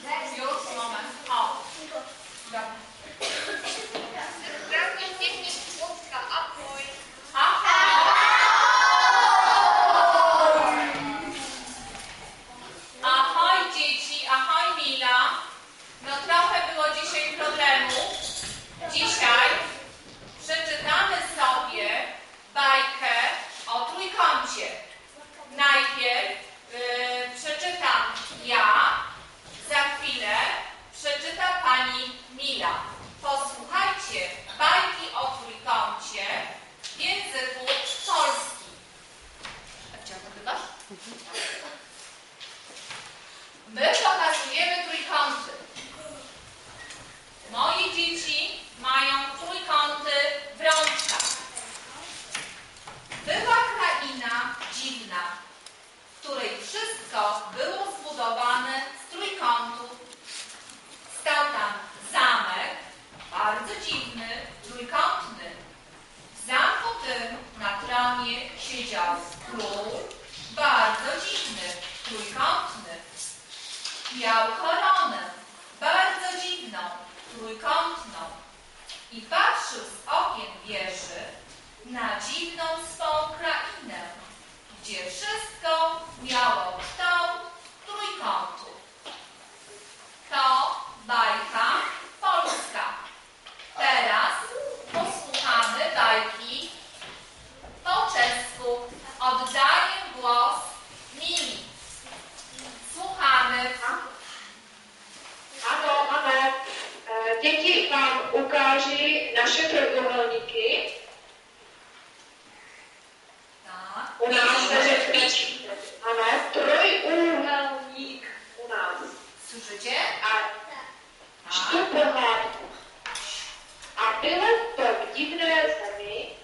Już, moment. O. Dobra. Ahoj dzieci, ahoj Mila. No trochę było dzisiaj problemu. Dzisiaj przeczytamy sobie bajkę o trójkącie. Najpierw przeczytam ja, za chwilę przeczyta pani Mila. Posłuchajcie bajki o trójkącie w języku polskim. Ewcia, nagrywasz? My pokazujemy trójkąty. Moje dzieci mają trójkąty w rączkach. Była kraina dziwna, w której wszystko było zbudowane z trójkątów. Stał tam zamek, bardzo dziwny, trójkątny. W zamku tym na tronie siedział król, bardzo dziwny, trójkątny. Miał koronę, bardzo dziwną, trójkątną i patrzył z okien wieży na dziwną swą krainę, gdzie wszystko miało kształt trójkątu. To bajka polska. Teraz posłuchamy bajki po czesku. Oddaję głos Mili. Słuchamy. Ano. Děti vám ukáží naše trojuhelníky. Tak. U nás se řekne, ano, trojúhelník u nás. Słyszycie? A čtu pohádku. A bylo to v divné zemi,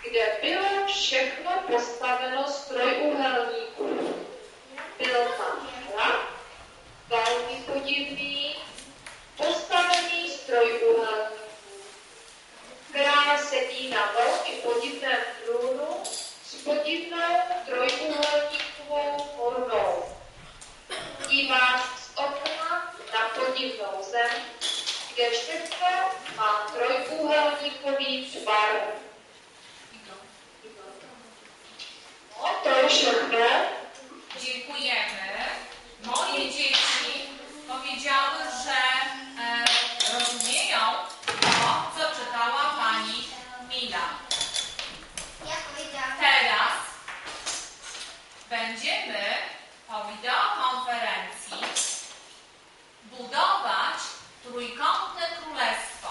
kde bylo všechno postaveno z trojúhelníků. Byl tam hrad, velmi podivný, postavený z trojúhelníků. Král sedí na velmi podivném trůnu s podivnou trojúhelníkovou korunou. Dívá z okna na podivnou zem, kde všechno má trojúhelníkový tvar. No, to je všechno. Dziękujemy. Moje dzieci powiedziały, że rozumieją to, co czytała pani Mila. Teraz będziemy po wideokonferencji budować trójkątne królestwo.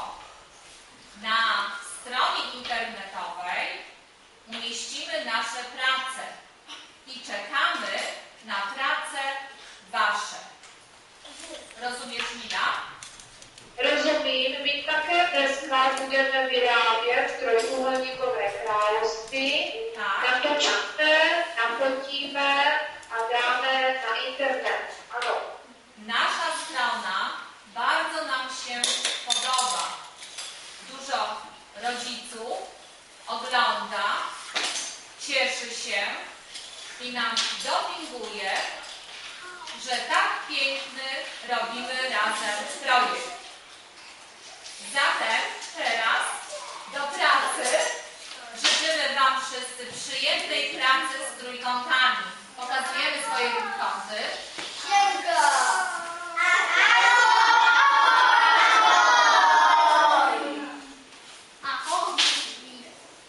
Na stronie internetowej umieścimy nasze prace i czekamy na prace wasze. Rozumiesz, Mila? Rozumím, my také dneska budeme vyrábět trojúhelníkové království, natočíme, nafotíme a dáme na internet. Ano. Nasza strona bardzo nam się podoba. Dużo rodziców ogląda, cieszy się i nam dopinguje, że tak piękny robimy razem projekt. Zatem teraz do pracy. Życzymy wam wszyscy przyjemnej pracy z trójkątami. Pokazujemy swoje trójkąty.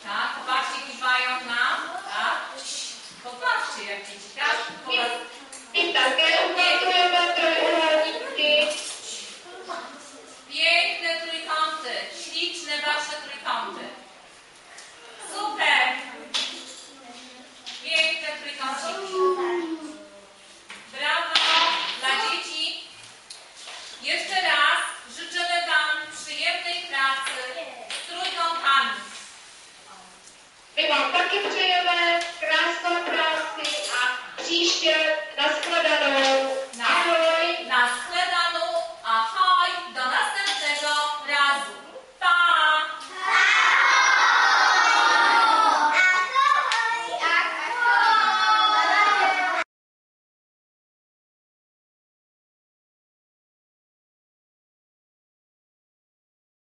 Tak, popatrzcie, kiwają nam. Tak. Popatrzcie, jak dzieci, tak? I také umějeme trojúhelníky. Piękne trójkąty, śliczne wasze trójkąty. Super! Piękne trójkąciki. Brawo dla dzieci. Jeszcze raz życzymy wam przyjemnej pracy z trójkątami. My vám taky přejeme krásnou práci a příště nashledanou.